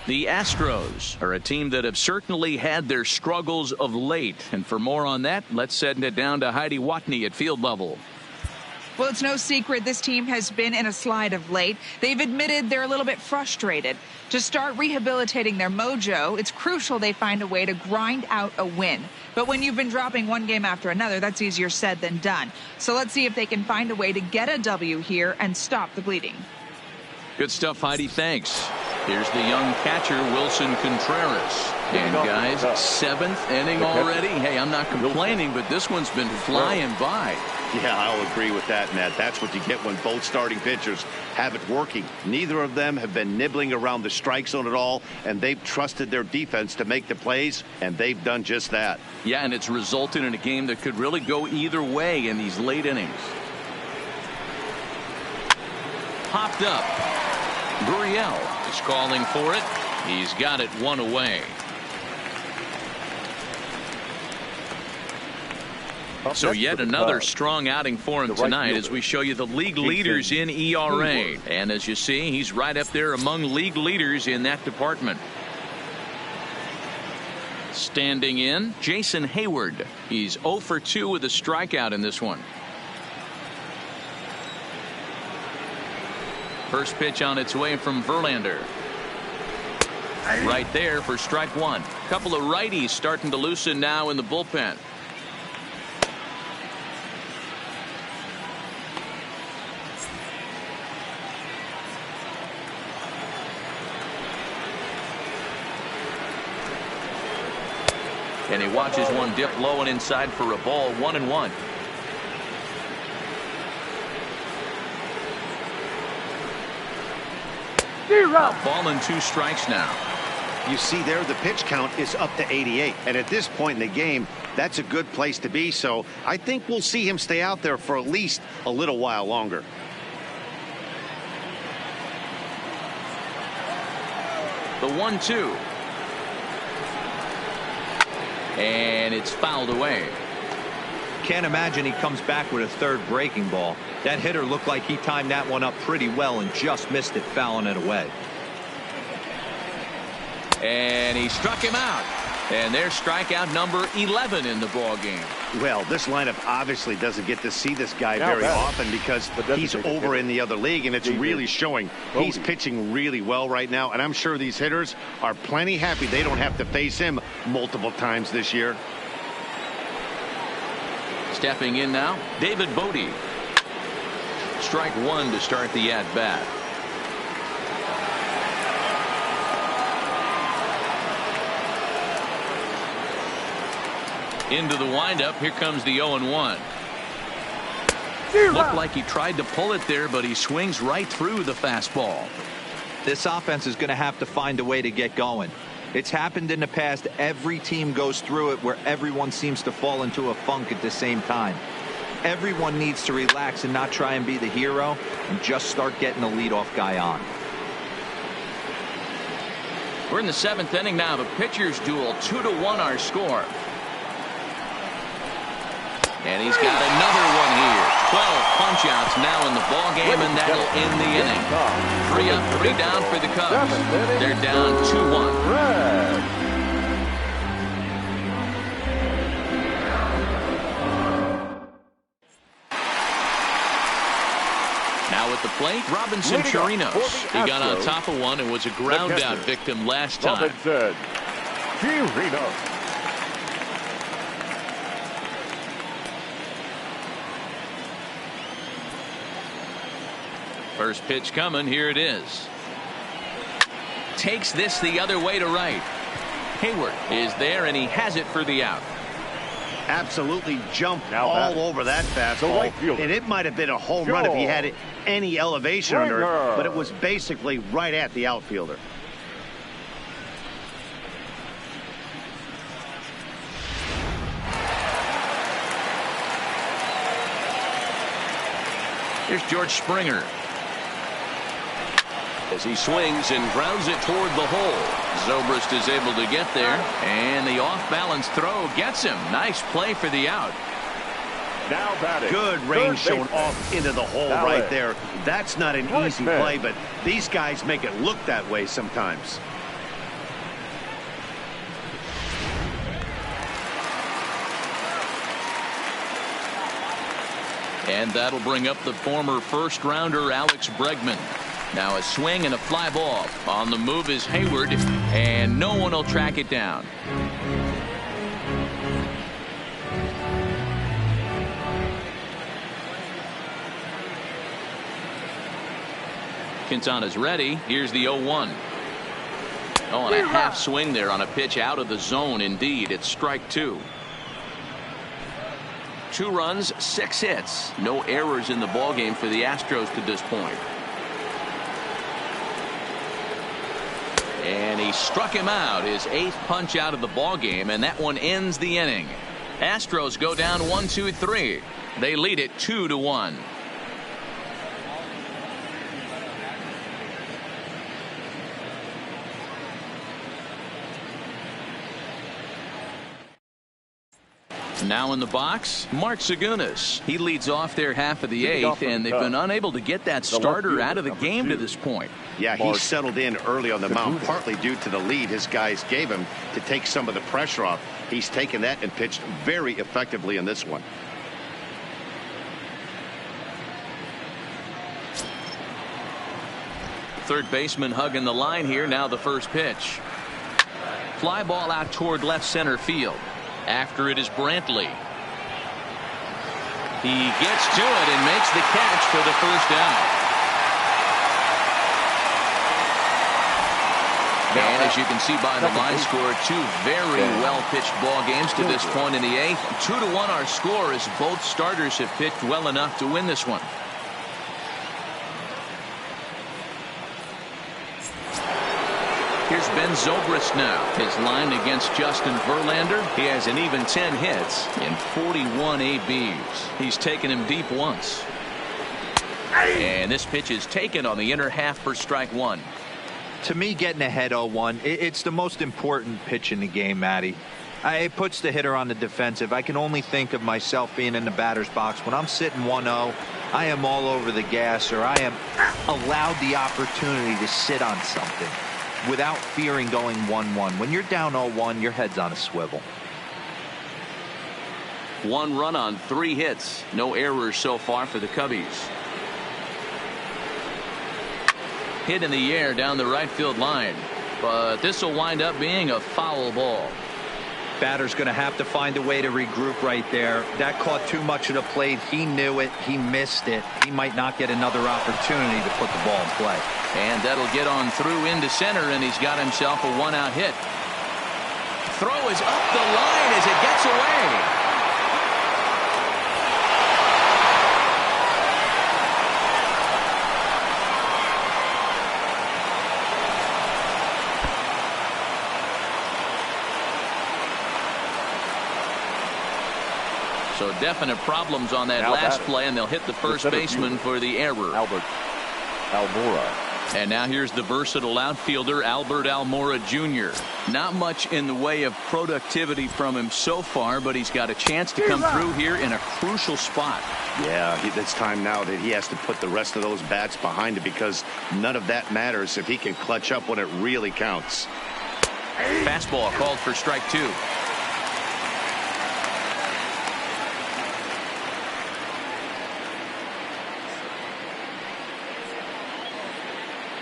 The Astros are a team that have certainly had their struggles of late. And for more on that, let's send it down to Heidi Watney at field level. Well, it's no secret this team has been in a slide of late. They've admitted they're a little bit frustrated. To start rehabilitating their mojo, it's crucial they find a way to grind out a win. But when you've been dropping one game after another, that's easier said than done. So let's see if they can find a way to get a W here and stop the bleeding. Good stuff, Heidi. Thanks. Here's the young catcher, Wilson Contreras. And guys, 7th inning already. Hey, I'm not complaining, but this one's been flying by. Yeah, I'll agree with that, Ned. That's what you get when both starting pitchers have it working. Neither of them have been nibbling around the strike zone at all, and they've trusted their defense to make the plays, and they've done just that. Yeah, and it's resulted in a game that could really go either way in these late innings. Popped up. Gurriel is calling for it. He's got it one away. So yet another strong outing for him tonight as we show you the league leaders in ERA. And as you see, he's right up there among league leaders in that department. Standing in, Jason Hayward. He's 0 for 2 with a strikeout in this one. First pitch on its way from Verlander. Right there for strike one. Couple of righties starting to loosen now in the bullpen. And he watches one dip low and inside for a ball. 1-1. A ball and 2 strikes now. You see there, the pitch count is up to 88. And at this point in the game, that's a good place to be. So I think we'll see him stay out there for at least a little while longer. The 1-2. And it's fouled away. Can't imagine he comes back with a third breaking ball. That hitter looked like he timed that one up pretty well and just missed it, fouling it away. And he struck him out. And there's strikeout number 11 in the ball game. Well, this lineup obviously doesn't get to see this guy very often because he's over in the other league, and it's really showing. He's pitching really well right now, and I'm sure these hitters are plenty happy they don't have to face him multiple times this year. Stepping in now, David Bodie. Strike one to start the at-bat. Into the windup. Here comes the 0-1. Looked like he tried to pull it there, but he swings right through the fastball. This offense is going to have to find a way to get going. It's happened in the past. Every team goes through it where everyone seems to fall into a funk at the same time. Everyone needs to relax and not try and be the hero and just start getting the leadoff guy on. We're in the 7th inning now. The pitchers duel. 2-1 our score. And he's got another one here. 12 punch-outs now in the ball game, and that'll end the inning. 3 up, 3 down for the Cubs. They're down 2-1. Now at the plate, Robinson Chirinos. He got on top of one and was a ground-out victim last time. Chirinos. First pitch coming. Here it is. Takes this the other way to right. Hayward is there, and he has it for the out. Absolutely jumped all over that fastball, and it might have been a home run if he had any elevation under it, but it was basically right at the outfielder. Here's George Springer. As he swings and grounds it toward the hole. Zobrist is able to get there, and the off-balance throw gets him. Nice play for the out. Now batting. Good range shown off into the hole right there. That's not an easy play, but these guys make it look that way sometimes. And that'll bring up the former first-rounder Alex Bregman. Now a swing and a fly ball. On the move is Hayward, and no one will track it down. Quintana's ready. Here's the 0-1. Oh, and a half swing there on a pitch out of the zone. Indeed, it's strike 2. 2 runs, 6 hits. No errors in the ballgame for the Astros to this point. And he struck him out, his 8th punch out of the ballgame, and that one ends the inning. Astros go down 1-2-3. They lead it 2-1. Now in the box, Mark Segunas. He leads off their half of the 8th, and they've been unable to get that starter out of the game to this point. Yeah, he settled in early on the mound, partly due to the lead his guys gave him to take some of the pressure off. He's taken that and pitched very effectively in this one. Third baseman hugging the line here. Now the first pitch. Fly ball out toward left center field. After it is Brantley. He gets to it and makes the catch for the first out. And as you can see by the line score, 2 very well-pitched ball games to this point in the 8th. 2-1 our score as both starters have pitched well enough to win this one. Here's Ben Zobrist now. His line against Justin Verlander. He has an even 10 hits in 41 ABs. He's taken him deep once. And this pitch is taken on the inner half for strike 1. To me, getting ahead 0-1, it's the most important pitch in the game, Matty. It puts the hitter on the defensive. I can only think of myself being in the batter's box. When I'm sitting 1-0, I am all over the gas, or I am allowed the opportunity to sit on something without fearing going 1-1. When you're down 0-1, your head's on a swivel. 1 run on 3 hits. No errors so far for the Cubbies. Hit in the air down the right field line. But this will wind up being a foul ball. Batter's going to have to find a way to regroup right there. That caught too much of the plate. He knew it. He missed it. He might not get another opportunity to put the ball in play. And that'll get on through into center, and he's got himself a 1-out hit. Throw is up the line as it gets away. So definite problems on that last play, and they'll hit the first baseman for the error. Albert Almora. And now here's the versatile outfielder Albert Almora Jr. Not much in the way of productivity from him so far, but he's got a chance to come through here in a crucial spot. Yeah, it's time now that he has to put the rest of those bats behind it, because none of that matters if he can clutch up when it really counts. Fastball called for strike 2.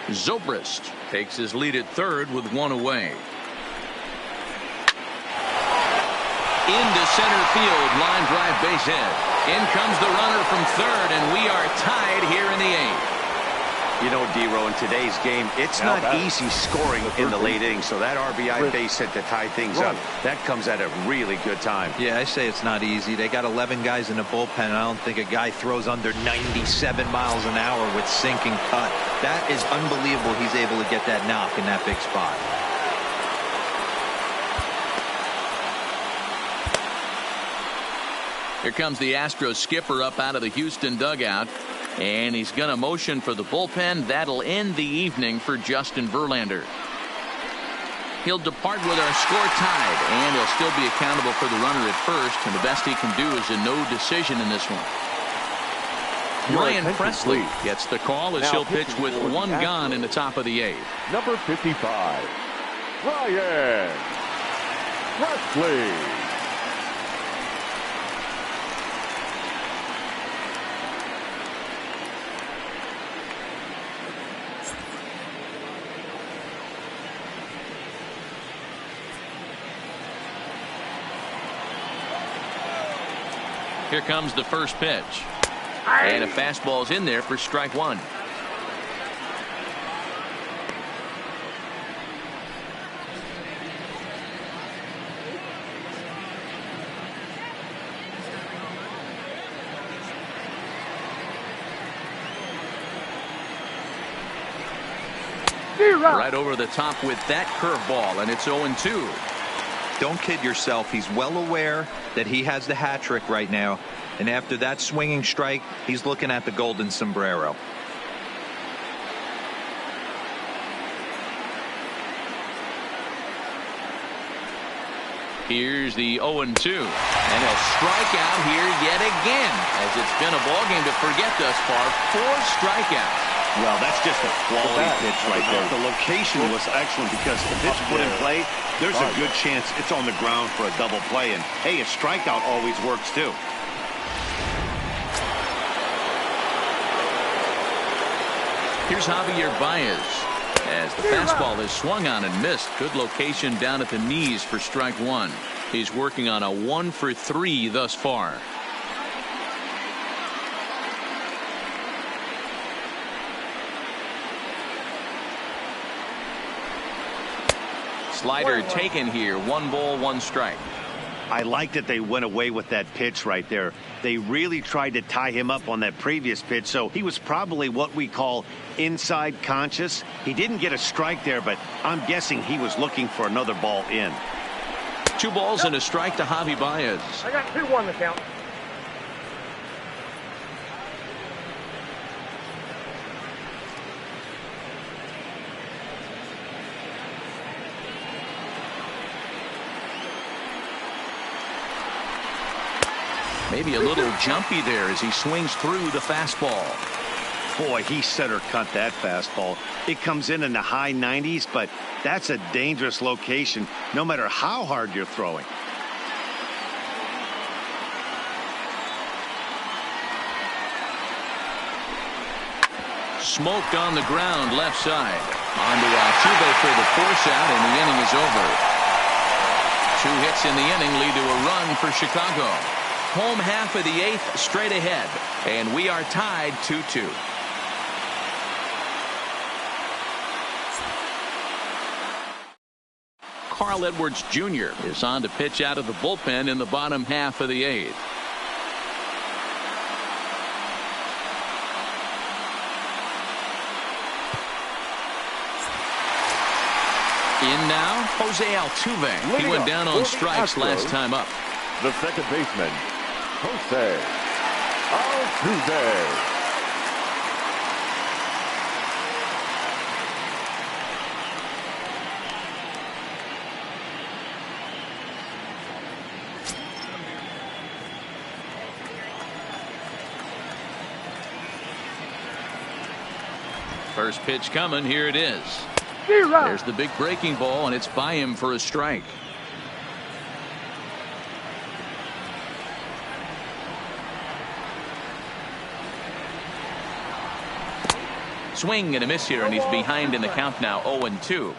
Zobrist takes his lead at third with 1 away. Into center field, line drive, base hit. In comes the runner from third, and we are tied here in the 8th. You know, D-Row, in today's game, it's not easy scoring in the late innings, so that RBI base hit to tie things up, that comes at a really good time. Yeah, I say it's not easy. They got 11 guys in the bullpen, and I don't think a guy throws under 97 miles an hour with sink and cut. That is unbelievable he's able to get that knock in that big spot. Here comes the Astros skipper up out of the Houston dugout. And he's going to motion for the bullpen. That'll end the evening for Justin Verlander. He'll depart with our score tied, and he'll still be accountable for the runner at first, and the best he can do is a no decision in this one. Ryan Presley gets the call as he'll pitch with 1 gone in the top of the 8th. Number 55, Ryan Presley. Here comes the first pitch. And a fastball's in there for strike one. Right over the top with that curveball, and it's 0-2. Don't kid yourself. He's well aware that he has the hat trick right now. And after that swinging strike, he's looking at the golden sombrero. Here's the 0-2. And he'll strike out here yet again, as it's been a ballgame to forget thus far. 4 strikeouts. Well, that's just a quality pitch right there. The location was excellent because if it's put in play, there's a good chance it's on the ground for a double play. And, hey, a strikeout always works, too. Here's Javier Baez. As the fastball is swung on and missed. Good location down at the knees for strike one. He's working on a 1-for-3 thus far. Slider taken here. 1 ball, 1 strike. I like that they went away with that pitch right there. They really tried to tie him up on that previous pitch, so he was probably what we call inside conscious. He didn't get a strike there, but I'm guessing he was looking for another ball in. 2 balls and a strike to Javi Baez. I got 2-1 to count. Maybe a little jumpy there as he swings through the fastball. Boy, he center cut that fastball. It comes in the high 90s, but that's a dangerous location no matter how hard you're throwing. Smoked on the ground left side. Onto Altuve for the force out, and the inning is over. 2 hits in the inning lead to a run for Chicago. Home half of the 8th straight ahead, and we are tied 2-2. Carl Edwards Jr. is on to pitch out of the bullpen in the bottom half of the 8th. In now, Jose Altuve. He went down on strikes last time up. The second baseman, Jose Altuve. First pitch coming. Here it is. There's the big breaking ball, and it's by him for a strike. Swing and a miss here, and he's behind in the count now. 0-2.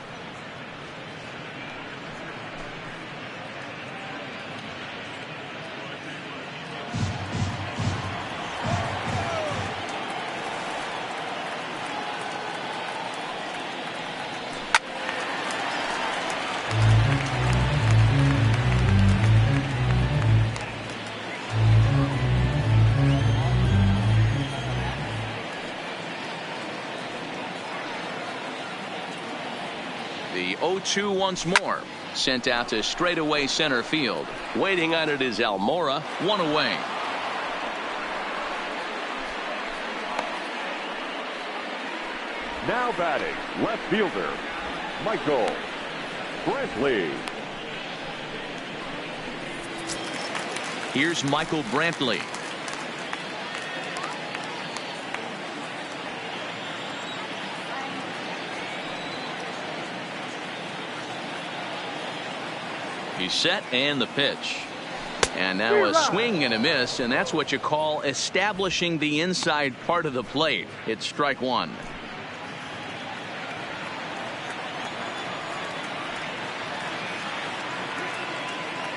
The 0-2 once more. Sent out to straightaway center field. Waiting on it is Almora. 1 away. Now batting, left fielder, Michael Brantley. Here's Michael Brantley. He's set, and the pitch. And now a swing and a miss, and that's what you call establishing the inside part of the plate. It's strike one.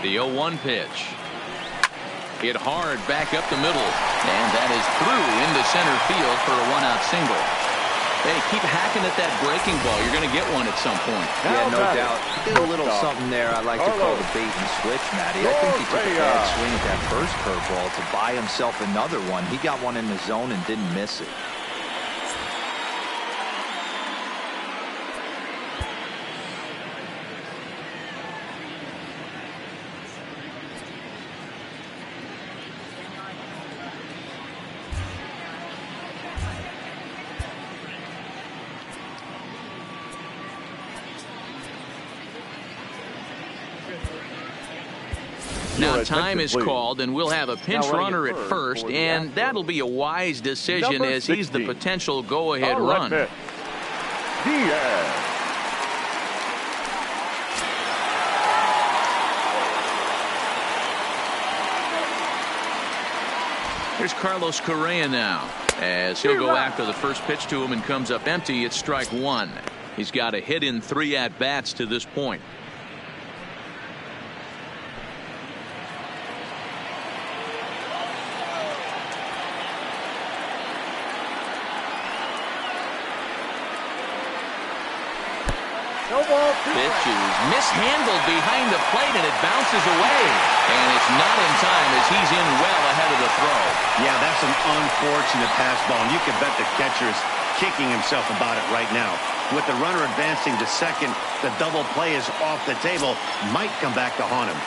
The 0-1 pitch. Hit hard back up the middle. And that is through into center field for a one-out single. Hey, keep hacking at that breaking ball. You're going to get one at some point. Yeah, no doubt. He did a little something there I like to call the bait and switch, Matty. I think he took a bad swing at that first curveball to buy himself another one. He got one in the zone and didn't miss it. Now time is called, and we'll have a pinch runner at first, and that'll be a wise decision as he's the potential go-ahead run. Here's Carlos Correa now, as he'll go after the first pitch to him and comes up empty. It's strike one. He's got a hit in 3 at-bats to this point. Pitch is mishandled behind the plate, and it bounces away. And it's not in time as he's in well ahead of the throw. Yeah, that's an unfortunate pass ball, and you can bet the catcher is kicking himself about it right now. With the runner advancing to second, the double play is off the table. Might come back to haunt him.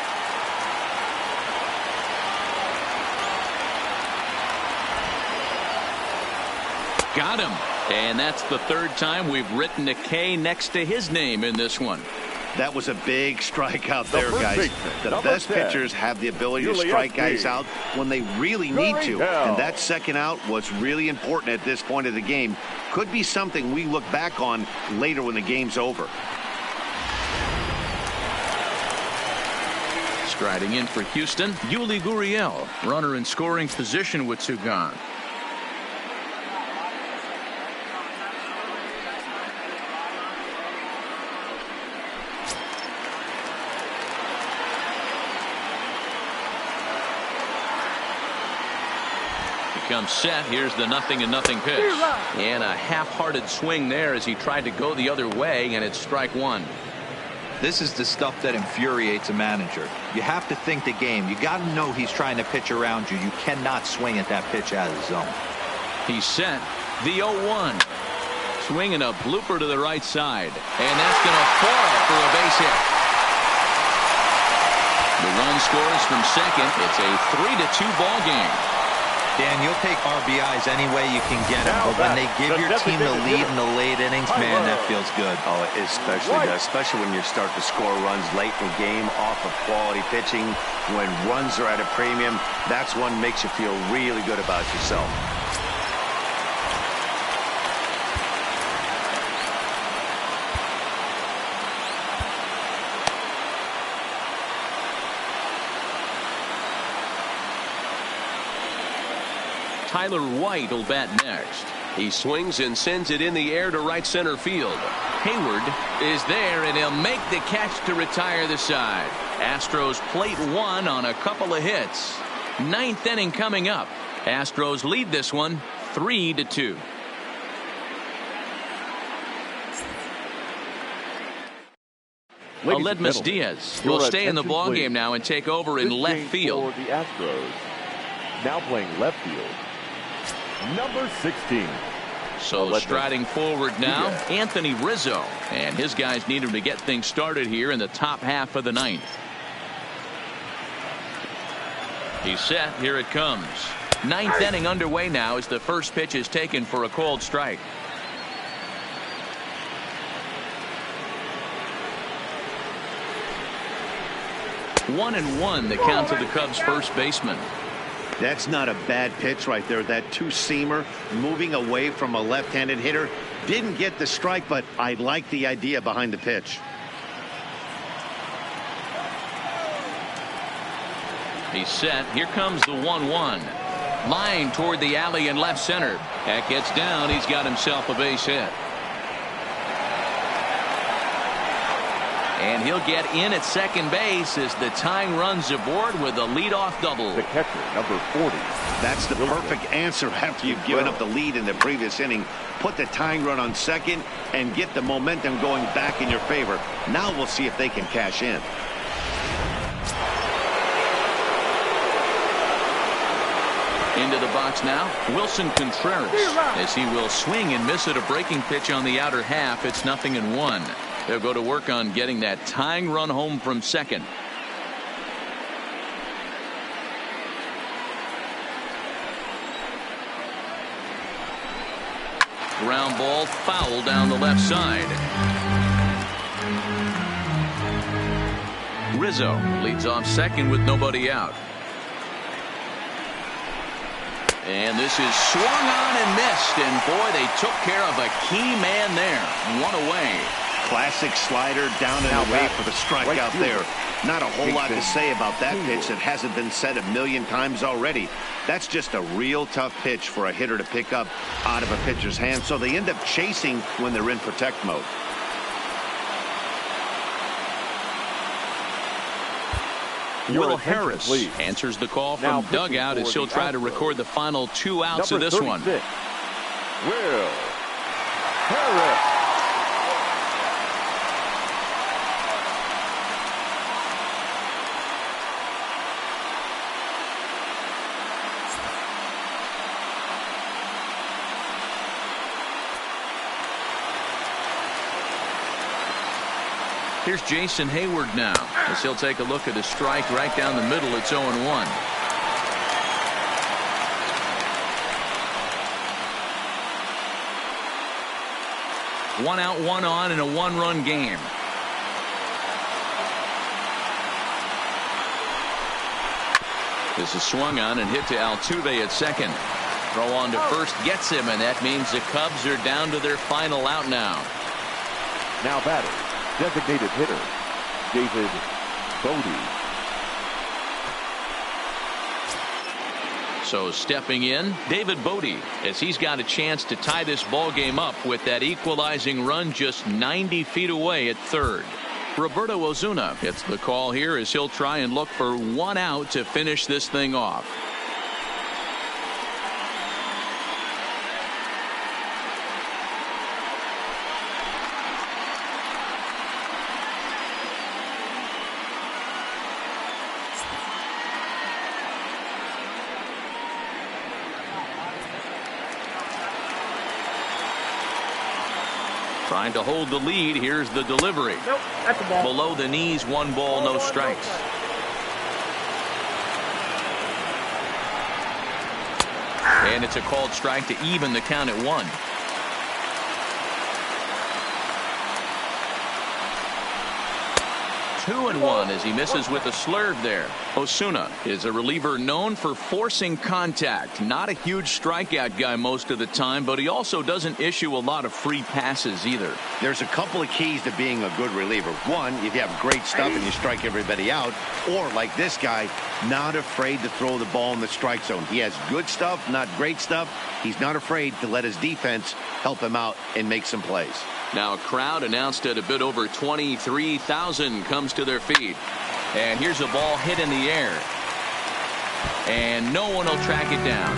Got him. And that's the 3rd time we've written a K next to his name in this one. That was a big strikeout there, guys. The best pitchers have the ability to strike guys out when they really need to. And that second out was really important at this point of the game. Could be something we look back on later when the game's over. Striding in for Houston, Yuli Gurriel, runner in scoring position with 2 gone. Comes set. Here's the 0-0 pitch. And a half-hearted swing there as he tried to go the other way, and it's strike one. This is the stuff that infuriates a manager. You have to think the game. You got to know he's trying to pitch around you. You cannot swing at that pitch out of the zone. He's set. The 0-1. Swinging a blooper to the right side. And that's going to fall for a base hit. The run scores from second. It's a 3-2 ball game. Dan, you'll take RBIs any way you can get them, but when they give your team the lead in the late innings, man, that feels good. Oh, it especially does, especially when you start to score runs late in the game off of quality pitching. When runs are at a premium, that's one makes you feel really good about yourself. Tyler White will bat next. He swings and sends it in the air to right center field. Hayward is there, and he'll make the catch to retire the side. Astros plate 1 on a couple of hits. 9th inning coming up. Astros lead this one 3-2. Aledmus Diaz will stay in the ballgame now and take over in left field. For the Astros, now playing left field, number 16. So striding forward now, Anthony Rizzo. And his guys need him to get things started here in the top half of the 9th. He's set. Here it comes. 9th inning underway now as the first pitch is taken for a called strike. One and one, the count to the Cubs first baseman. That's not a bad pitch right there. That two-seamer moving away from a left-handed hitter. Didn't get the strike, but I like the idea behind the pitch. He's set. Here comes the 1-1. Line toward the alley in left center. That gets down. He's got himself a base hit. And he'll get in at second base as the tying runs aboard with a leadoff double. The catcher, number 40. That's the perfect answer after you've given up the lead in the previous inning. Put the tying run on second and get the momentum going back in your favor. Now we'll see if they can cash in. Into the box now, Wilson Contreras, as he will swing and miss at a breaking pitch on the outer half. It's 0-1. They'll go to work on getting that tying run home from second. Ground ball foul down the left side. Rizzo leads off second with nobody out. And this is swung on and missed, and boy, they took care of a key man there. One away. Classic slider down and away for the strikeout there. Not a whole lot to say about that pitch that hasn't been said a million times already. That's just a real tough pitch for a hitter to pick up out of a pitcher's hand, so they end up chasing when they're in protect mode. Will Harris answers the call from dugout as he'll try to record the final 2 outs of this one. Will Harris. Here's Jason Hayward now as he'll take a look at a strike right down the middle. It's 0-1. One out, one on in a one-run game. This is swung on and hit to Altuve at second. Throw on to first gets him, and that means the Cubs are down to their final out now. Now batter, designated hitter, David Bodie. So stepping in, David Bodie, as he's got a chance to tie this ball game up with that equalizing run just 90 feet away at third. Roberto Ozuna gets the call here as he'll try and look for one out to finish this thing off. Trying to hold the lead. Here's the delivery. Nope, that's a ball. Below the knees, 1 ball, no strikes. And it's a called strike to even the count at 1. 2-1 as he misses with a slurve there. Osuna is a reliever known for forcing contact. Not a huge strikeout guy most of the time, but he also doesn't issue a lot of free passes either. There's a couple of keys to being a good reliever. One, if you have great stuff and you strike everybody out, or like this guy, not afraid to throw the ball in the strike zone. He has good stuff, not great stuff. He's not afraid to let his defense help him out and make some plays. Now a crowd announced at a bit over 23,000 comes to their feet. And here's a ball hit in the air. And no one will track it down.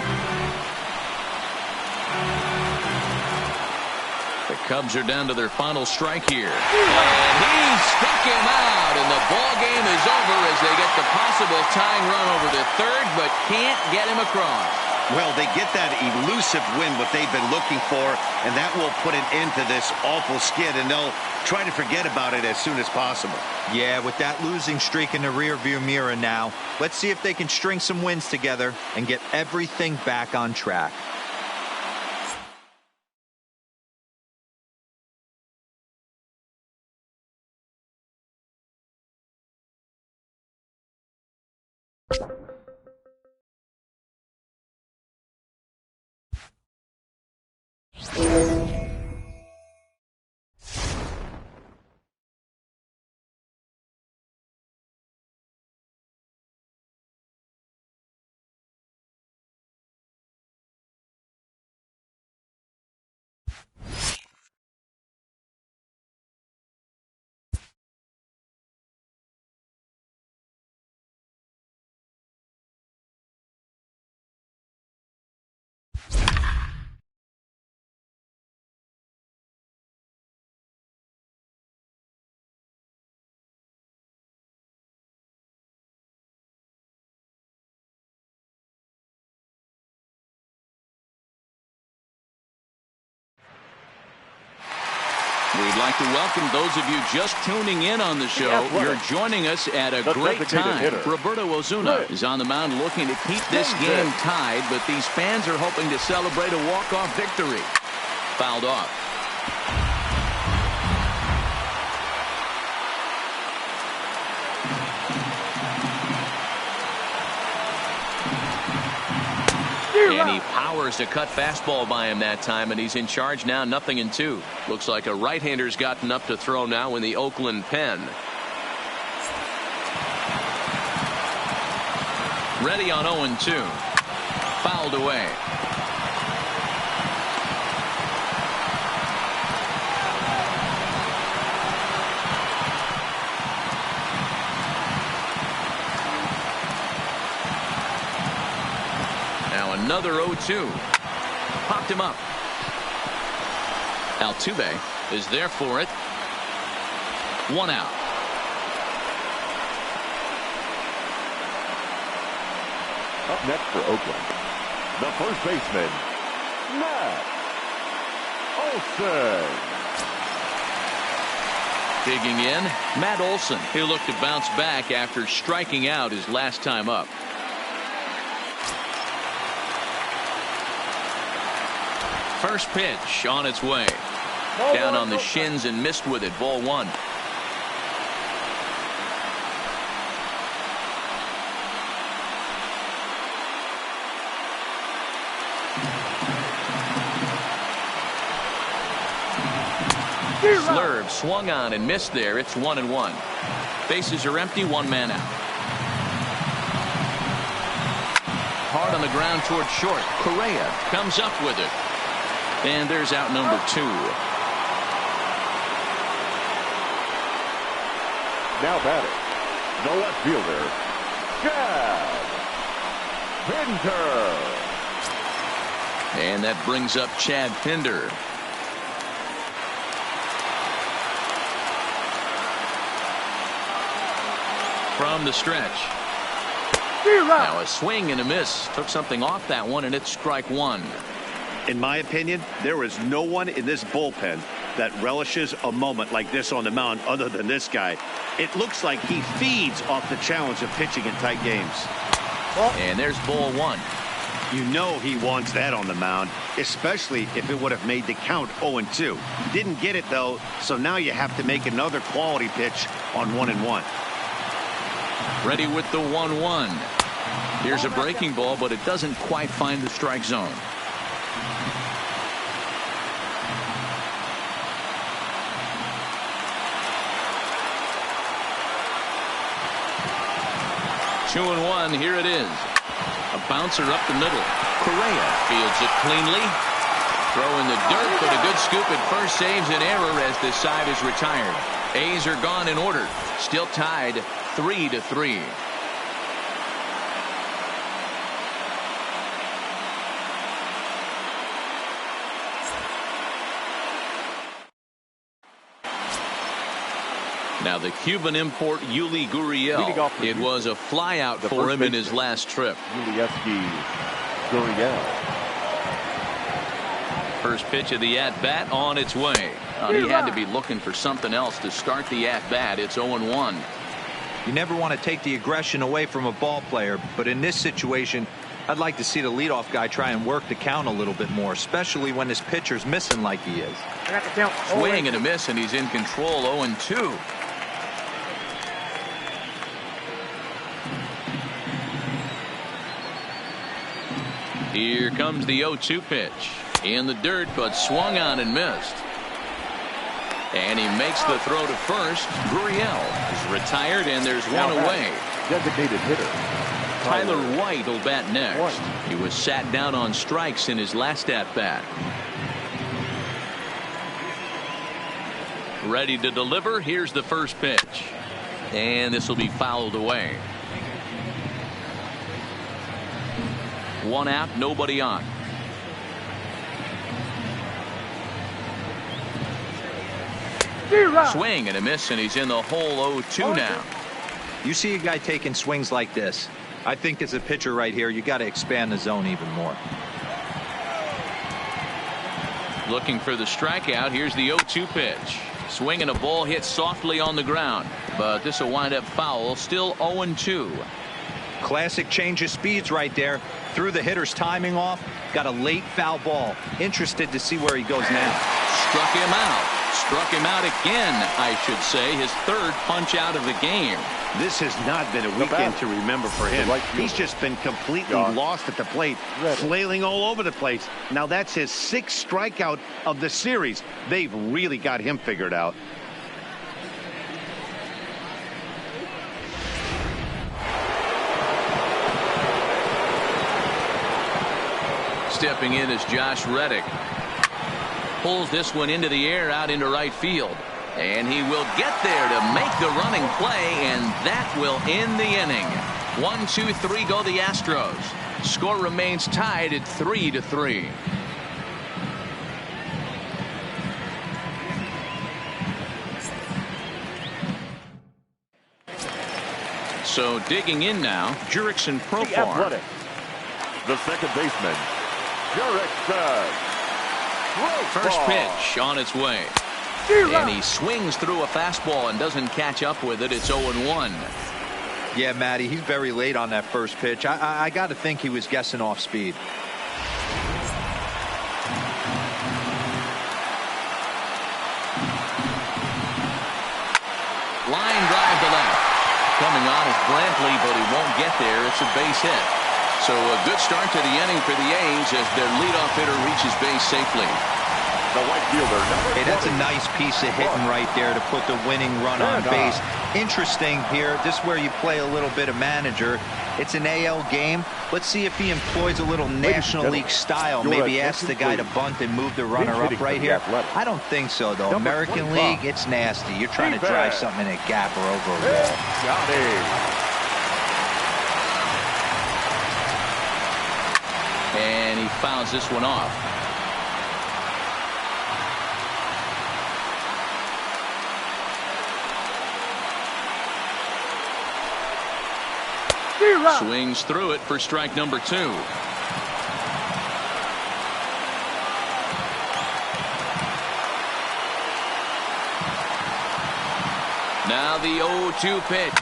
The Cubs are down to their final strike here. And he struck him out. And the ball game is over as they get the possible tying run over to third, but can't get him across. Well, they get that elusive win, what they've been looking for, and that will put an end to this awful skid, and they'll try to forget about it as soon as possible. Yeah, with that losing streak in the rearview mirror now, let's see if they can string some wins together and get everything back on track. We'd like to welcome those of you just tuning in on the show. You're joining us at a great time. Roberto Osuna is on the mound looking to keep this game tied, but these fans are hoping to celebrate a walk-off victory. Fouled off. And he powers a cut fastball by him that time, and he's in charge now, 0-2. Looks like a right-hander's gotten up to throw now in the Oakland pen. Ready on 0-2. Fouled away. Another 0-2. Popped him up. Altuve is there for it. 1 out. Up next for Oakland, the first baseman, Matt Olson. Digging in, Matt Olson. He'll look to bounce back after striking out his last time up. First pitch on its way. Down on the shins and missed with it. Ball 1. Slurve swung on and missed there. It's 1-1. Bases are empty. 1 man out. Hard on the ground toward short. Correa comes up with it. And there's out number 2. Now batting, the left fielder, Chad Pinder. And that brings up Chad Pinder. From the stretch. Now a swing and a miss. Took something off that one, and it's strike 1. In my opinion, there is no one in this bullpen that relishes a moment like this on the mound other than this guy. It looks like he feeds off the challenge of pitching in tight games. And there's ball 1. You know he wants that on the mound, especially if it would have made the count 0-2. Didn't get it, though, so now you have to make another quality pitch on 1-1. Ready with the 1-1. Here's a breaking ball, but it doesn't quite find the strike zone. 2-1. Here it is. A bouncer up the middle. Correa fields it cleanly. Throw in the dirt, but a good scoop at first saves an error as this side is retired. A's are gone in order. Still tied 3-3. Now the Cuban import Yuli Gurriel. It was a flyout for him in his last trip. Gurriel. First pitch of the at-bat on its way. He had to be looking for something else to start the at-bat. It's 0-1. You never want to take the aggression away from a ball player, but in this situation, I'd like to see the leadoff guy try and work the count a little bit more, especially when his pitcher's missing like he is. Swing and a miss, and he's in control. 0-2. Here comes the 0-2 pitch. In the dirt, but swung on and missed. And he makes the throw to first. Gurriel is retired, and there's one away. Designated hitter Tyler White will bat next. He was sat down on strikes in his last at-bat. Ready to deliver. Here's the first pitch. And this will be fouled away. 1 out, nobody on. Swing and a miss, and he's in the hole. 0-2 now. You see a guy taking swings like this. I think as a pitcher right here, you got to expand the zone even more. Looking for the strikeout. Here's the 0-2 pitch. Swinging a ball hit softly on the ground, but this will wind up foul. Still 0-2. Classic change of speeds right there. Threw the hitter's timing off. Got a late foul ball. Interested to see where he goes now. Struck him out. Struck him out again, I should say. His third punch out of the game. This has not been a weekend to remember for him. He's just been completely lost at the plate, flailing all over the place. Now that's his 6th strikeout of the series. They've really got him figured out. Stepping in is Josh Reddick. Pulls this one into the air out into right field. And he will get there to make the running play, and that will end the inning. 1-2-3 go the Astros. Score remains tied at 3-3. So digging in now, Jurickson Profar. The second baseman, Jurickson. First pitch on its way. And he swings through a fastball and doesn't catch up with it. It's 0-1. Yeah, Matty, he's very late on that first pitch. I got to think he was guessing off speed. Line drive to left. Coming on is Brantley, but he won't get there. It's a base hit. So a good start to the inning for the A's as their leadoff hitter reaches base safely. The right fielder. Hey, that's a nice piece of hitting right there to put the winning run on base. Interesting here. This is where you play a little bit of manager. It's an AL game. Let's see if he employs a little National League style. Maybe ask the guy to bunt and move the runner up right here. I don't think so, though. American League, it's nasty. You're trying to drive something in a gap or over a wall. And he fouls this one off. Swings through it for strike number 2. Now the 0-2 pitch.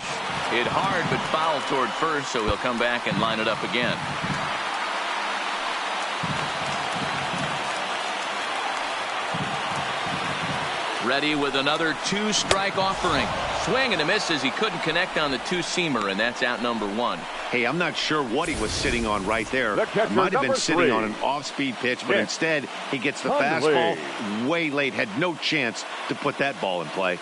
Hit hard but foul toward first, so he'll come back and line it up again. Ready with another 2-strike offering. Swing and a miss as he couldn't connect on the 2-seamer, and that's out number 1. Hey, I'm not sure what he was sitting on right there. Might have been sitting on an off-speed pitch, but instead he gets the fastball way late. Had no chance to put that ball in play.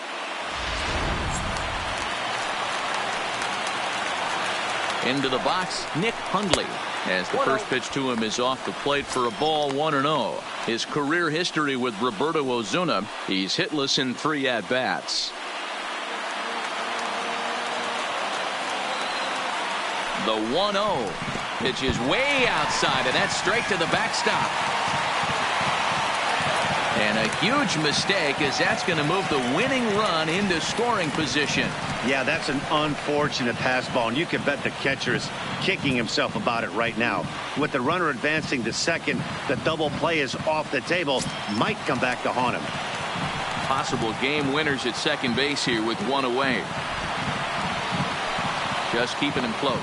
Into the box, Nick Hundley, as the first pitch to him is off the plate for a ball, 1-0. His career history with Roberto Ozuna, he's hitless in 3 at-bats. The 1-0 pitch is way outside, and that's straight to the backstop. And a huge mistake, as that's going to move the winning run into scoring position. Yeah, that's an unfortunate pass ball, and you can bet the catcher is kicking himself about it right now. With the runner advancing to second, the double play is off the table. Might come back to haunt him. Possible game winners at second base here with 1 away. Just keeping him close.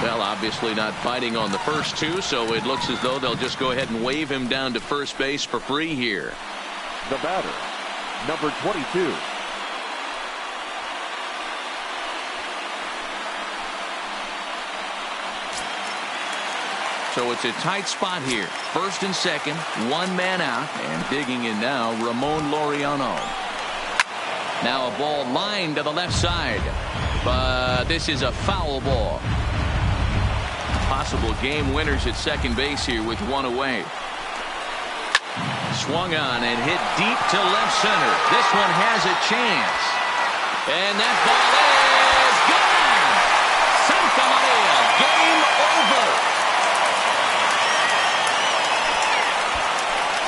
Well, obviously not fighting on the first 2, so it looks as though they'll just go ahead and wave him down to first base for free here. The batter, number 22. So it's a tight spot here. First and second, 1 man out, and digging in now, Ramon Laureano. Now a ball lined to the left side, but this is a foul ball. Possible game winners at second base here with 1 away. Swung on and hit deep to left center. This one has a chance. And that ball is gone. Santa Maria, game over.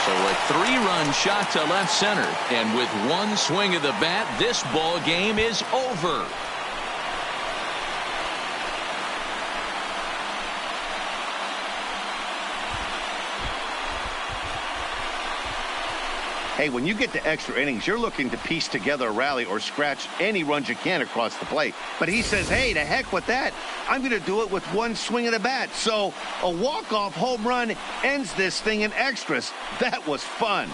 So a 3-run shot to left center. And with one swing of the bat, this ball game is over. Hey, when you get to extra innings, you're looking to piece together a rally or scratch any runs you can across the plate. But he says, hey, to heck with that. I'm going to do it with one swing of the bat. So a walk-off home run ends this thing in extras. That was fun.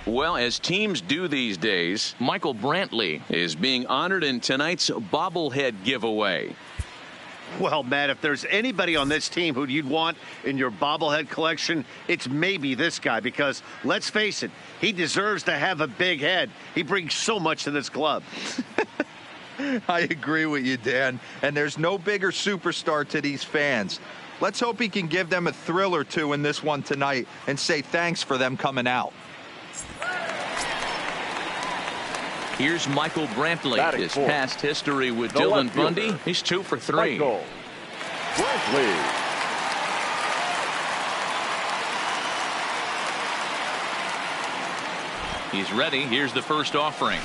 Well, as teams do these days, Michael Brantley is being honored in tonight's bobblehead giveaway. Well, Matt, if there's anybody on this team who you'd want in your bobblehead collection, it's maybe this guy, because let's face it, he deserves to have a big head. He brings so much to this club. I agree with you, Dan. And there's no bigger superstar to these fans. Let's hope he can give them a thrill or two in this one tonight and say thanks for them coming out. Here's Michael Brantley. His past history with Dylan Bundy. He's 2 for 3. Michael Brantley. He's ready. Here's the first offering.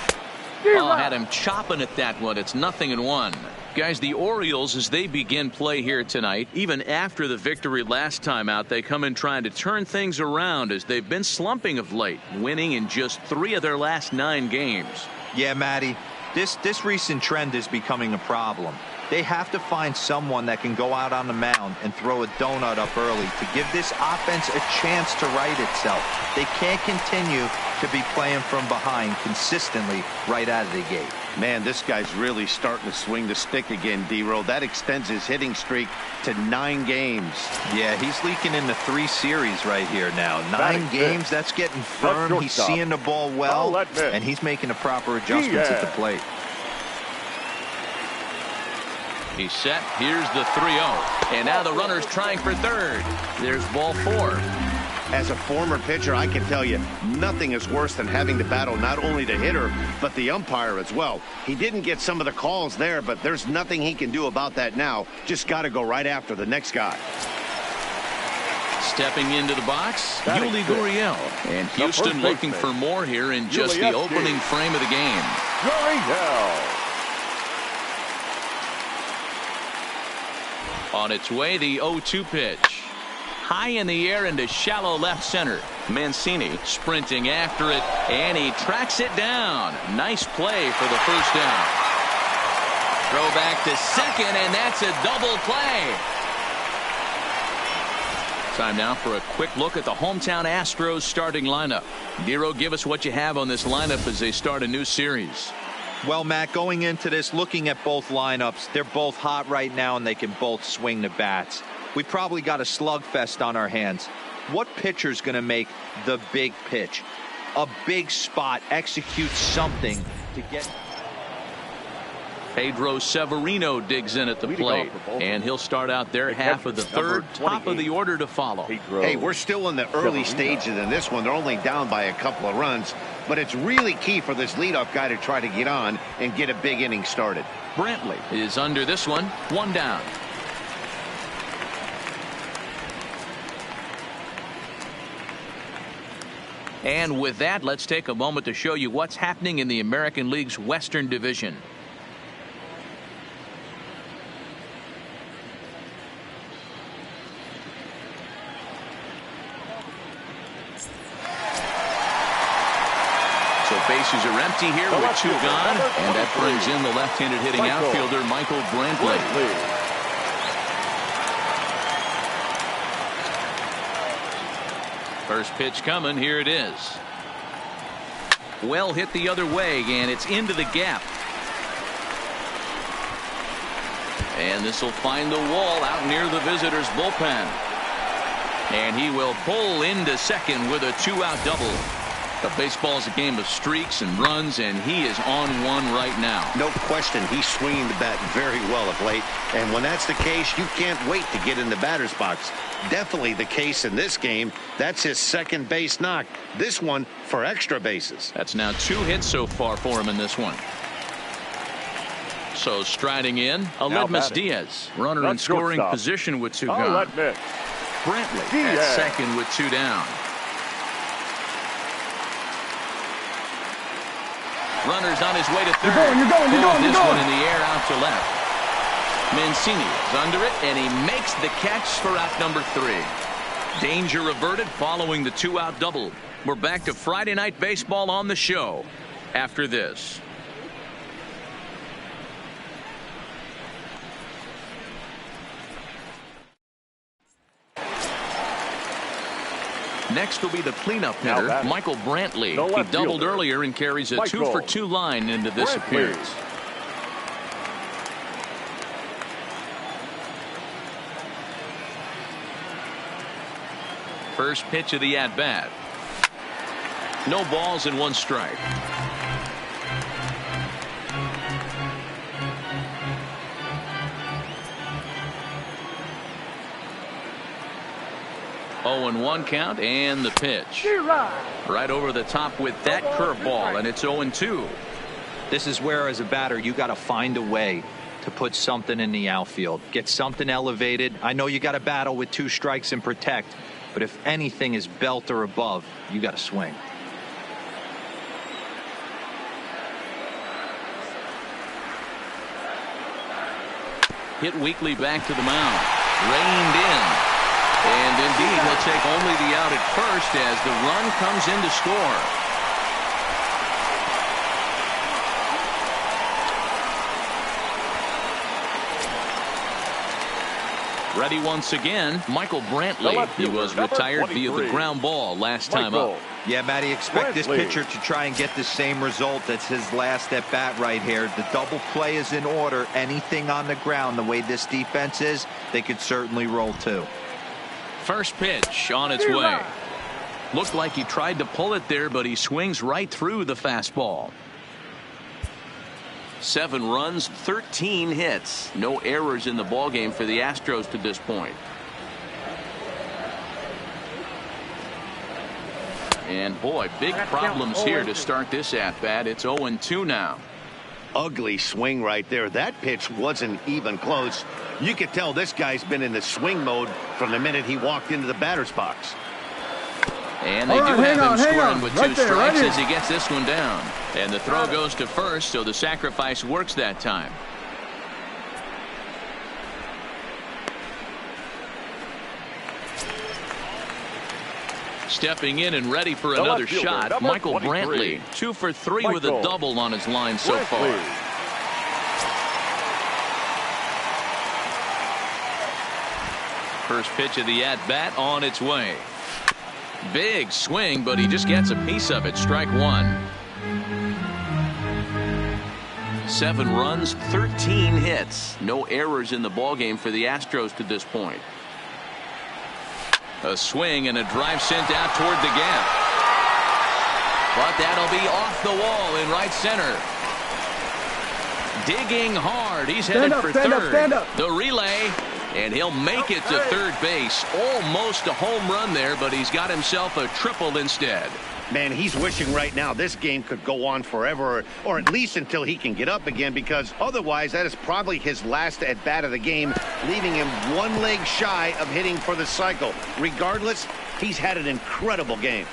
Oh, had him chopping at that one. It's 0-1. Guys, the Orioles, as they begin play here tonight, even after the victory last time out, they come in trying to turn things around as they've been slumping of late, winning in just 3 of their last 9 games. Yeah, Matty, this recent trend is becoming a problem. They have to find someone that can go out on the mound and throw a donut up early to give this offense a chance to right itself. They can't continue to be playing from behind consistently right out of the gate. Man, this guy's really starting to swing the stick again, D-Roll. That extends his hitting streak to 9 games. Yeah, he's leaking into 3 series right here now. 9 games, that's getting firm. He's seeing the ball well, and he's making the proper adjustments at the plate. He's set. Here's the 3-0. And now the runner's trying for third. There's ball 4. As a former pitcher, I can tell you, nothing is worse than having to battle not only the hitter, but the umpire as well. He didn't get some of the calls there, but there's nothing he can do about that now. Just got to go right after the next guy. Stepping into the box, Yuli Gurriel. And Houston looking for more here in just the opening frame of the game. Gurriel. On its way, the 0-2 pitch. High in the air into shallow left center. Mancini sprinting after it, and he tracks it down. Nice play for the first down. Throw back to second, and that's a double play. Time now for a quick look at the hometown Astros starting lineup. Nero, give us what you have on this lineup as they start a new series. Well, Matt, going into this, looking at both lineups, they're both hot right now, and they can both swing the bats. We probably got a slugfest on our hands. What pitcher's going to make the big pitch? A big spot, execute something to get... Pedro Severino digs in at the plate, and he'll start out their half of the third. Top of the order to follow. Hey, we're still in the early stages in this one. They're only down by a couple of runs, but it's really key for this leadoff guy to try to get on and get a big inning started. Brantley is under this one. One down. And with that, let's take a moment to show you what's happening in the American League's Western Division. So bases are empty here with two gone, and that brings in the left-handed hitting outfielder Michael Brantley. First pitch coming. Here it is. Well hit the other way, and it's into the gap. And this will find the wall out near the visitors' bullpen. And he will pull into second with a two-out double. The baseball's a game of streaks and runs, and he is on one right now. No question, he's swinging the bat very well of late. And when that's the case, you can't wait to get in the batter's box. Definitely the case in this game. That's his second base knock. This one for extra bases. That's now 2 hits so far for him in this one. So striding in, Aledmus Diaz. Runner in scoring position with 2 gone. Brantley at second with 2 down. Runner's on his way to third. You're going. This one in the air out to left. Mancini is under it, and he makes the catch for out number 3. Danger averted following the 2-out double. We're back to Friday Night Baseball on the show after this. Next will be the cleanup hitter, Michael Brantley. He doubled earlier and carries a 2-for-2 line into this appearance. First pitch of the at-bat. No balls and 1 strike. Oh, and 1 count, and the pitch. Right over the top with that curveball, and it's 0-2. This is where, as a batter, you got to find a way to put something in the outfield. Get something elevated. I know you got to battle with 2 strikes and protect, but if anything is belt or above, you got to swing. Hit weakly back to the mound. Reined in. And indeed, he'll take only the out at first as the run comes in to score. Ready once again, Michael Brantley. He was retired via the ground ball last time up. Yeah, Matty, expect this pitcher to try and get the same result. That's his last at bat right here. The double play is in order. Anything on the ground, the way this defense is, they could certainly roll too. First pitch on its way. Looked like he tried to pull it there, but he swings right through the fastball. 7 runs, 13 hits. No errors in the ballgame for the Astros to this point. And boy, big problems here to start this at-bat. It's 0-2 now. Ugly swing right there. That pitch wasn't even close. You could tell this guy's been in the swing mode from the minute he walked into the batter's box. And they do have him scoring with 2 strikes as he gets this one down. And the throw goes to first, so the sacrifice works that time. Stepping in and ready for another shot, Michael Brantley. 2 for 3 with a double on his line so far. First pitch of the at-bat on its way. Big swing, but he just gets a piece of it. Strike 1. 7 runs, 13 hits. No errors in the ballgame for the Astros to this point. A swing and a drive sent out toward the gap. But that'll be off the wall in right center. digging hard. He's headed for third. The relay, and he'll make it to third base. Almost a home run there, but he's got himself a triple instead. Man, he's wishing right now this game could go on forever, or at least until he can get up again, because otherwise that is probably his last at-bat of the game, leaving him one leg shy of hitting for the cycle. Regardless, he's had an incredible game.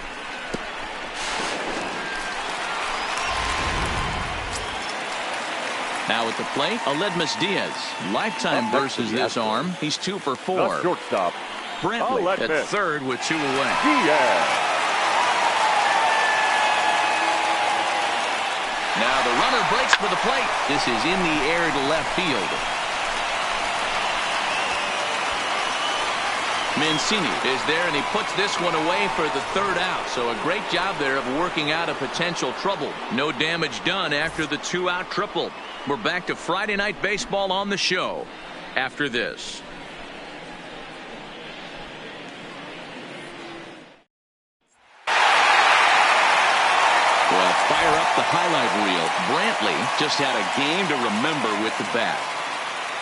Now at the plate, Aledmus Diaz. Lifetime versus this arm. He's 2 for 4. Shortstop. Brantley at third with 2 away. Diaz. Now the runner breaks for the plate. This is in the air to left field. Mancini is there, and he puts this one away for the third out. So a great job there of working out a potential trouble. No damage done after the 2-out triple. We're back to Friday Night Baseball on the show after this. Well, fire up the highlight reel. Brantley just had a game to remember with the bat.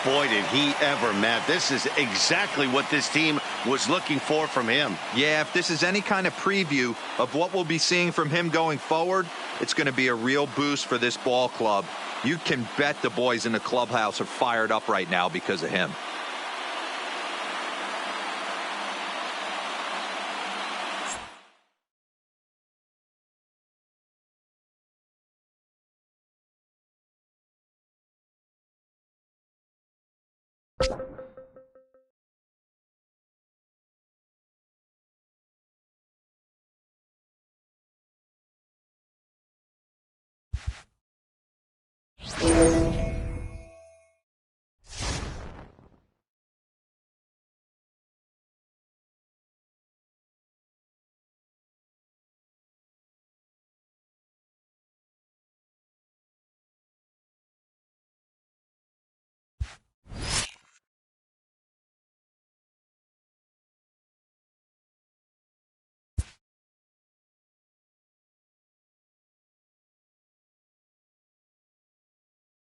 Boy, did he ever, Matt. This is exactly what this team was looking for from him. Yeah, if this is any kind of preview of what we'll be seeing from him going forward, it's going to be a real boost for this ball club. You can bet the boys in the clubhouse are fired up right now because of him. You